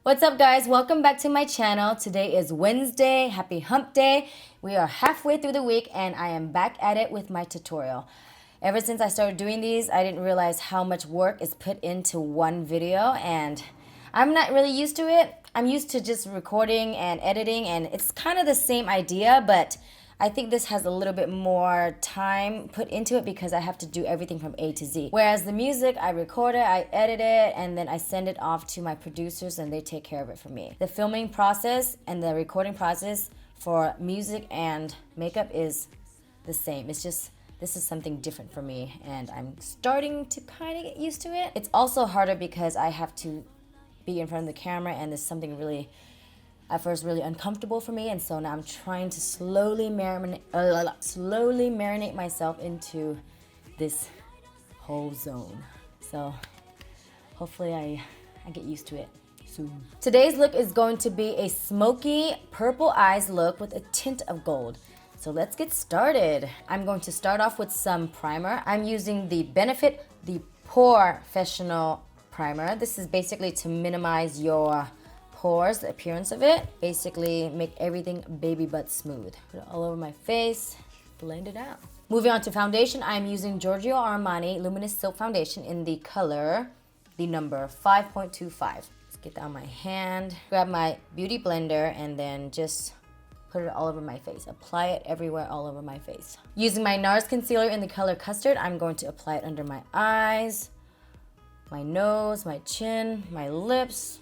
What's up, guys? Welcome back to my channel. Today is Wednesday. Happy hump day. We are halfway through the week and I am back at it with my tutorial. Ever since I started doing these, I didn't realize how much work is put into one video and I'm not really used to it. I'm used to just recording and editing and it's kind of the same idea, but I think this has a little bit more time put into it because I have to do everything from A to Z. Whereas the music, I record it, I edit it, and then I send it off to my producers and they take care of it for me. The filming process and the recording process for music and makeup is the same. It's just, this is something different for me and I'm starting to kind of get used to it. It's also harder because I have to be in front of the camera and there's something really at first really uncomfortable for me, and so now I'm trying to slowly marinate myself into this whole zone. So hopefully I get used to it soon. Today's look is going to be a smoky purple eyes look with a tint of gold. So let's get started. I'm going to start off with some primer. I'm using the Benefit, the Porefessional primer. This is basically to minimize your pores, the appearance of it. Basically make everything baby butt smooth. Put it all over my face, blend it out. Moving on to foundation, I'm using Giorgio Armani Luminous Silk Foundation in the color, the number 5.25. Let's get that on my hand. Grab my beauty blender and then just put it all over my face. Apply it everywhere, all over my face. Using my Nars concealer in the color Custard, I'm going to apply it under my eyes, my nose, my chin, my lips,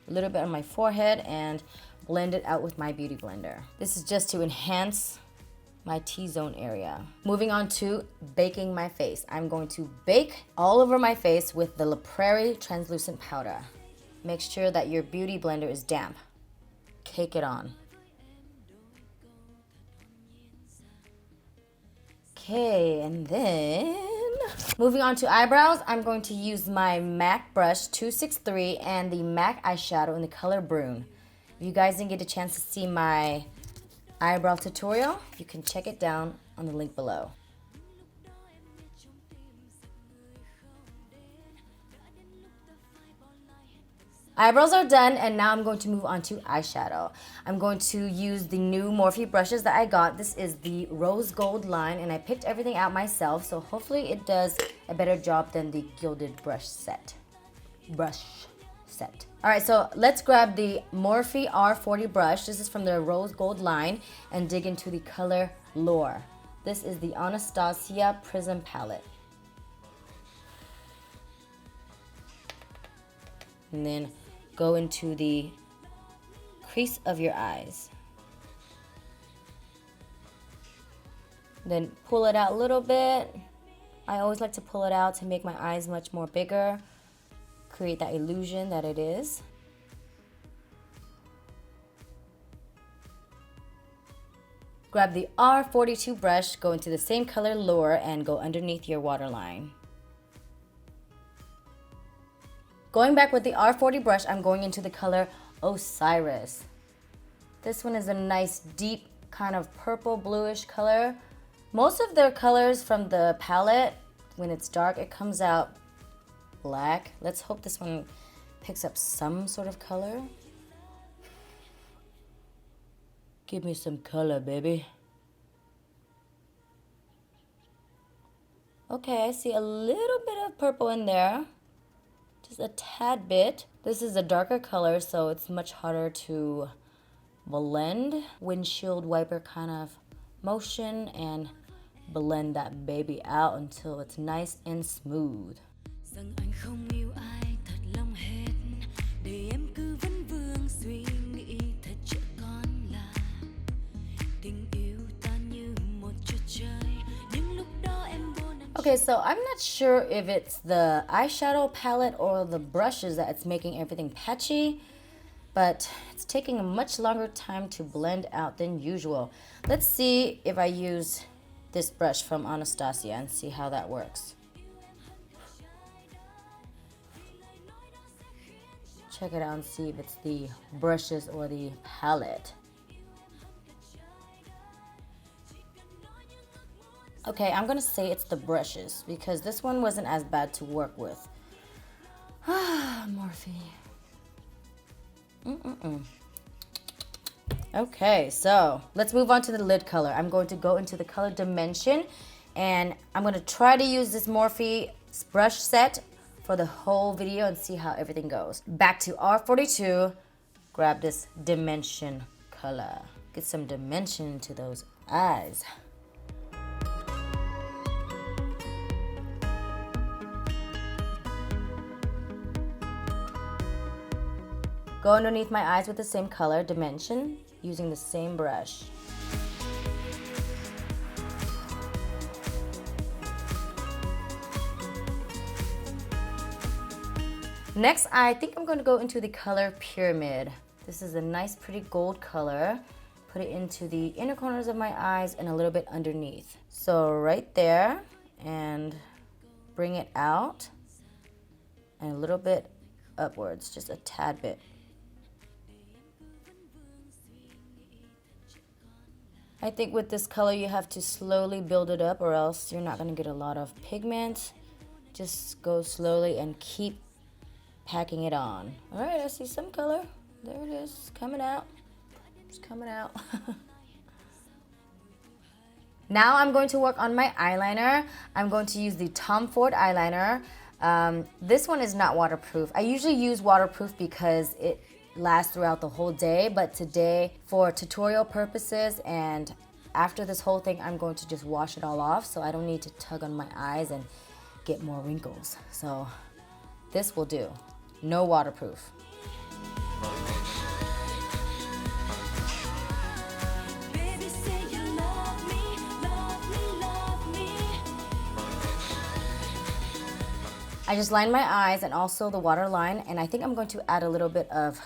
a little bit on my forehead, and blend it out with my beauty blender. This is just to enhance my T-zone area. Moving on to baking my face. I'm going to bake all over my face with the Prairie translucent powder. Make sure that your beauty blender is damp. Cake it on. Okay, and then moving on to eyebrows, I'm going to use my MAC brush 263 and the MAC eyeshadow in the color Brun. If you guys didn't get a chance to see my eyebrow tutorial, you can check it down on the link below. Eyebrows are done and now I'm going to move on to eyeshadow. I'm going to use the new Morphe brushes that I got. This is the rose gold line and I picked everything out myself, so hopefully it does a better job than the gilded brush set. Alright, so let's grab the Morphe R40 brush. This is from the rose gold line and dig into the color Lore. This is the Anastasia Prism palette. And then go into the crease of your eyes. Then pull it out a little bit. I always like to pull it out to make my eyes much more bigger, create that illusion that it is. Grab the R42 brush, go into the same color Lure, and go underneath your waterline. Going back with the R40 brush, I'm going into the color Osiris. This one is a nice deep kind of purple bluish color. Most of their colors from the palette, when it's dark, it comes out black. Let's hope this one picks up some sort of color. Give me some color, baby. Okay, I see a little bit of purple in there. Just a tad bit. This is a darker color, so it's much harder to blend. Windshield wiper kind of motion and blend that baby out until it's nice and smooth. Okay, so I'm not sure if it's the eyeshadow palette or the brushes that it's making everything patchy, but it's taking a much longer time to blend out than usual. Let's see if I use this brush from Anastasia and see how that works. Check it out and see if it's the brushes or the palette. Okay, I'm gonna say it's the brushes because this one wasn't as bad to work with. More Morphe. Okay, so let's move on to the lid color. I'm going to go into the color Dimension, and I'm going to try to use this Morphe brush set for the whole video and see how everything goes. Back to R42, grab this Dimension color. Get some dimension to those eyes. Go underneath my eyes with the same color, Dimension, using the same brush. Next, I think I'm going to go into the color Pyramid. This is a nice, pretty gold color. Put it into the inner corners of my eyes and a little bit underneath. So right there, and bring it out, and a little bit upwards, just a tad bit. I think with this color you have to slowly build it up or else you're not going to get a lot of pigment. Just go slowly and keep packing it on. All right, I see some color. There it is, coming out. It's coming out. Now I'm going to work on my eyeliner. I'm going to use the Ford Eyeliner. This one is not waterproof. I usually use waterproof because it lasts throughout the whole day, but today for tutorial purposes and after this whole thing I'm going to just wash it all off so I don't need to tug on my eyes and get more wrinkles. So this will do. No waterproof. I just lined my eyes and also the waterline, and I think I'm going to add a little bit of,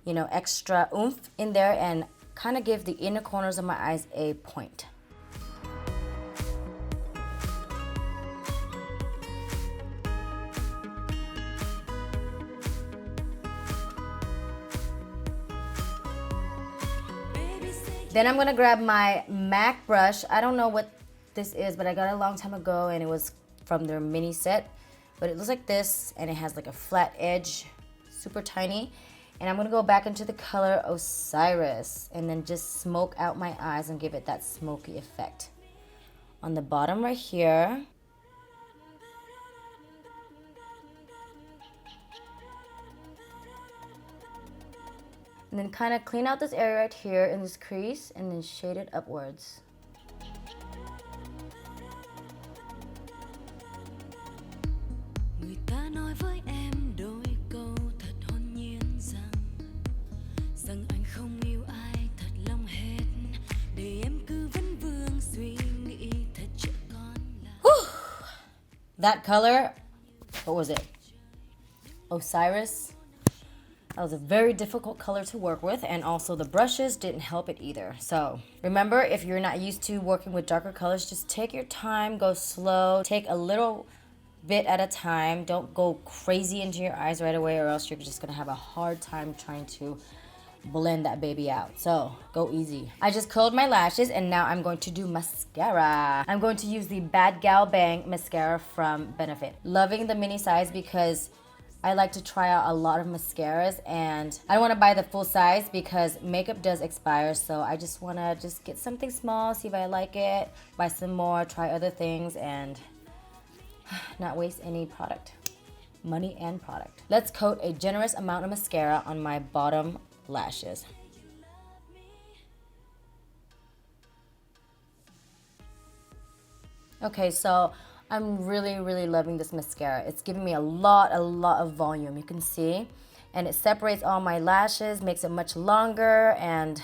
you know, extra oomph in there and kind of give the inner corners of my eyes a point. Then I'm gonna grab my MAC brush. I don't know what this is, but I got it a long time ago and it was from their mini set. But it looks like this, and it has like a flat edge, super tiny. And I'm gonna go back into the color Osiris and then just smoke out my eyes and give it that smoky effect. On the bottom right here. And then kind of clean out this area right here in this crease and then shade it upwards. That color, what was it? Osiris. That was a very difficult color to work with, and also the brushes didn't help it either. So remember, if you're not used to working with darker colors, just take your time, go slow, take a little bit at a time. Don't go crazy into your eyes right away or else you're just gonna have a hard time trying to blend that baby out. So go easy. I just curled my lashes and now I'm going to do mascara. I'm going to use the Bad Gal Bang mascara from Benefit. Loving the mini size because I like to try out a lot of mascaras and I don't want to buy the full size because makeup does expire, so I just want to just get something small, see if I like it, buy some more, try other things, and not waste any product. Money and product. Let's coat a generous amount of mascara on my bottom lashes. Okay, so I'm really loving this mascara. It's giving me a lot of volume, you can see. And it separates all my lashes, makes it much longer, and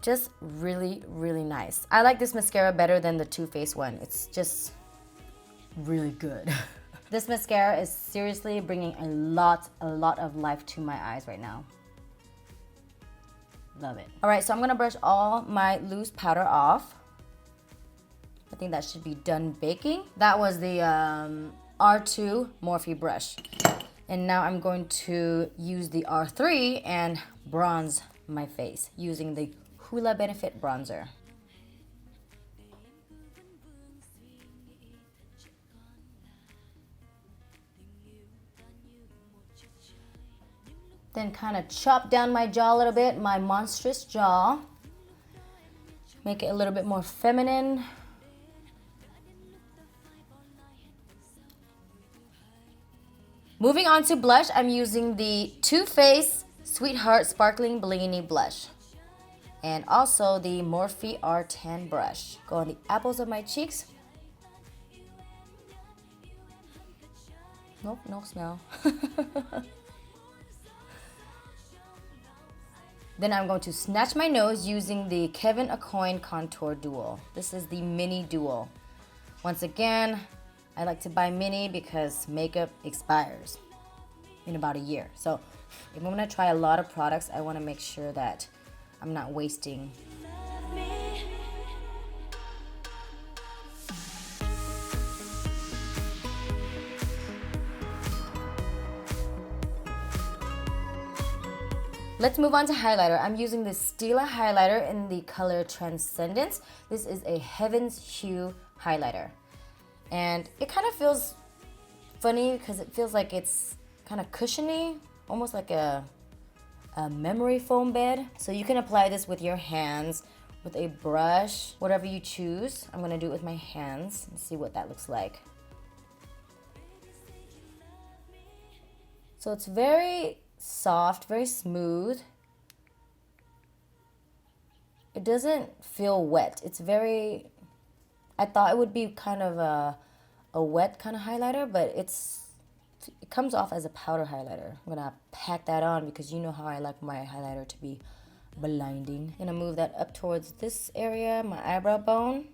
just really nice. I like this mascara better than the Too Faced one. It's just really good. This mascara is seriously bringing a lot of life to my eyes right now. Love it. All right, so I'm gonna brush all my loose powder off. I think that should be done baking. That was the R2 Morphe brush. And now I'm going to use the R3 and bronze my face using the Hoola Benefit bronzer. Then kind of chop down my jaw a little bit, my monstrous jaw. Make it a little bit more feminine. Moving on to blush, I'm using the Too Faced Sweetheart Sparkling Bellini blush. And also the Morphe R10 brush. Go on the apples of my cheeks. Nope, no smell. Then I'm going to snatch my nose using the Kevyn Aucoin Contour Dual. This is the Mini Dual. Once again, I like to buy Mini because makeup expires in about a year. So if I'm gonna try a lot of products, I wanna make sure that I'm not wasting. Let's move on to highlighter. I'm using the Stila highlighter in the color Transcendence. This is a Heaven's Hue highlighter. And it kind of feels funny because it feels like it's kind of cushiony, almost like a memory foam bed. So you can apply this with your hands, with a brush, whatever you choose. I'm gonna do it with my hands and see what that looks like. So it's very soft, very smooth. It doesn't feel wet. It's very, I thought it would be kind of a wet kind of highlighter, but it comes off as a powder highlighter. I'm gonna pack that on because you know how I like my highlighter to be blinding. I'm gonna move that up towards this area, my eyebrow bone.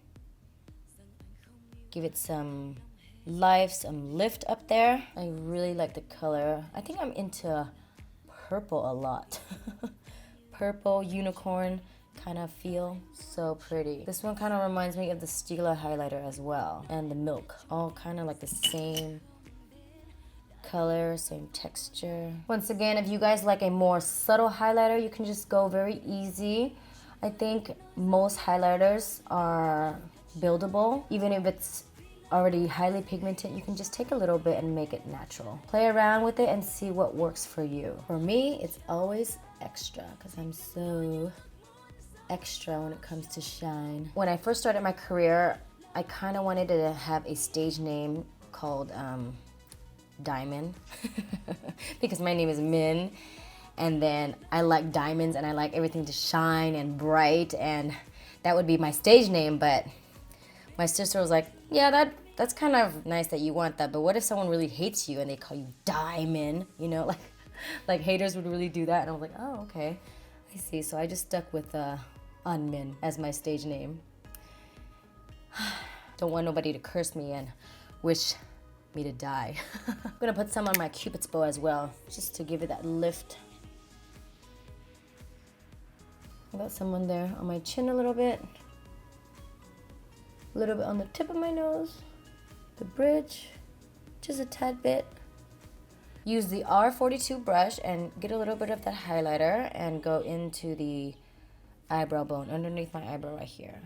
Give it some life, some lift up there. I really like the color. I think I'm into purple a lot. Purple, unicorn kind of feel. So pretty. This one kind of reminds me of the Stila highlighter as well. And the Milk. All kind of like the same color, same texture. Once again, if you guys like a more subtle highlighter, you can just go very easy. I think most highlighters are buildable. Even if it's already highly pigmented, you can just take a little bit and make it natural. Play around with it and see what works for you. For me, it's always extra because I'm so extra when it comes to shine. When I first started my career, I kind of wanted to have a stage name called Diamond because my name is Minh, and then I like diamonds and I like everything to shine and bright, and that would be my stage name. But my sister was like, yeah, that's kind of nice that you want that, but what if someone really hates you and they call you Diamond? You know, like haters would really do that. And I was like, oh, okay, I see. So I just stuck with Minh as my stage name. Don't want nobody to curse me and wish me to die. I'm gonna put some on my Cupid's bow as well, just to give it that lift. I got some on there on my chin a little bit on the tip of my nose, the bridge, just a tad bit. Use the R42 brush and get a little bit of that highlighter and go into the eyebrow bone, underneath my eyebrow right here.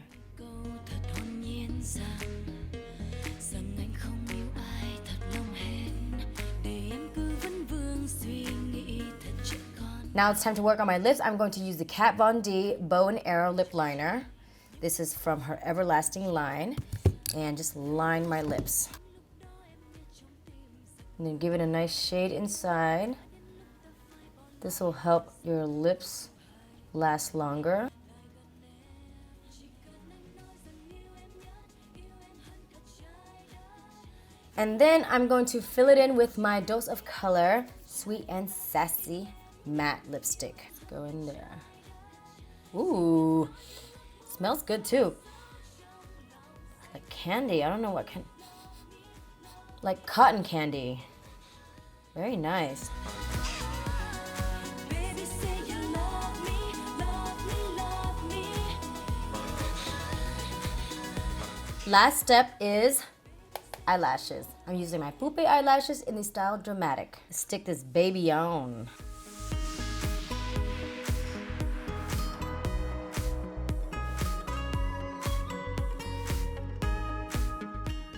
Now it's time to work on my lips. I'm going to use the Kat Von D Bow and Arrow lip liner. This is from her Everlasting line, and just line my lips. And then give it a nice shade inside. This will help your lips last longer. And then I'm going to fill it in with my Dose of Color Sweet and Sassy matte lipstick. Let's go in there. Ooh, smells good too. Like candy, I don't know what kind. Like cotton candy. Very nice. Last step is eyelashes. I'm using my Pupe eyelashes in the style Dramatic. Stick this baby on.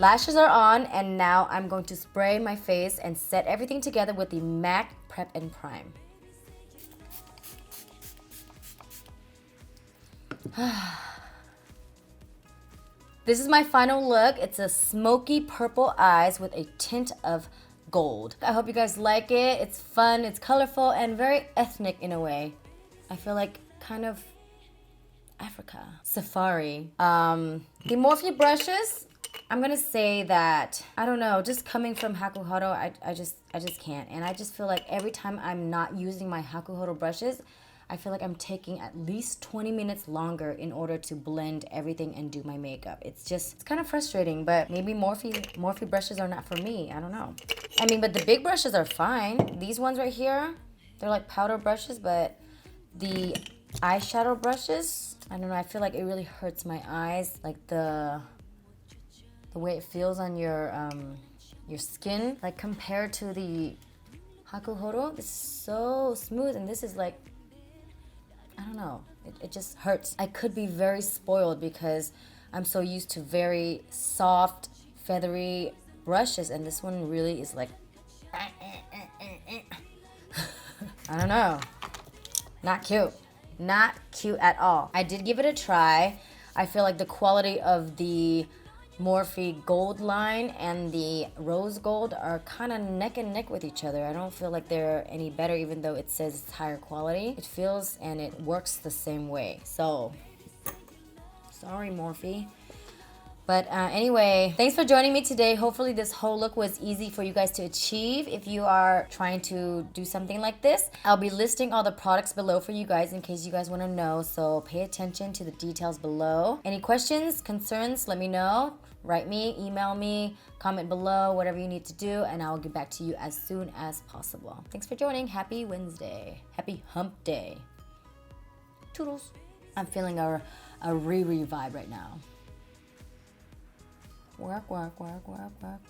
Lashes are on, and now I'm going to spray my face and set everything together with the MAC Prep and Prime. This is my final look. It's a smoky purple eyes with a tint of gold. I hope you guys like it. It's fun, it's colorful, and very ethnic in a way. I feel like kind of Africa. Safari. The Morphe brushes, I'm gonna say that, I don't know, just coming from Hakuhodo, I just can't. And I just feel like every time I'm not using my Hakuhodo brushes, I feel like I'm taking at least 20 minutes longer in order to blend everything and do my makeup. It's kind of frustrating, but maybe Morphe brushes are not for me. I don't know. I mean, but the big brushes are fine. These ones right here, they're like powder brushes, but the eyeshadow brushes, I don't know, I feel like it really hurts my eyes. Like the way it feels on your skin, like compared to the Hakuhodo, this is so smooth, and this is like, I don't know, it just hurts. I could be very spoiled because I'm so used to very soft, feathery brushes, and this one really is like, I don't know, not cute. Not cute at all. I did give it a try. I feel like the quality of the Morphe Gold line and the Rose Gold are kind of neck and neck with each other. I don't feel like they're any better, even though it says it's higher quality. It feels and it works the same way. So, sorry Morphe. But anyway, thanks for joining me today. Hopefully this whole look was easy for you guys to achieve if you are trying to do something like this. I'll be listing all the products below for you guys in case you guys want to know, so pay attention to the details below. Any questions, concerns, let me know. Write me, email me, comment below, whatever you need to do, and I will get back to you as soon as possible. Thanks for joining. Happy Wednesday. Happy hump day. Toodles. I'm feeling a Riri vibe right now. Work, work, work, work, work.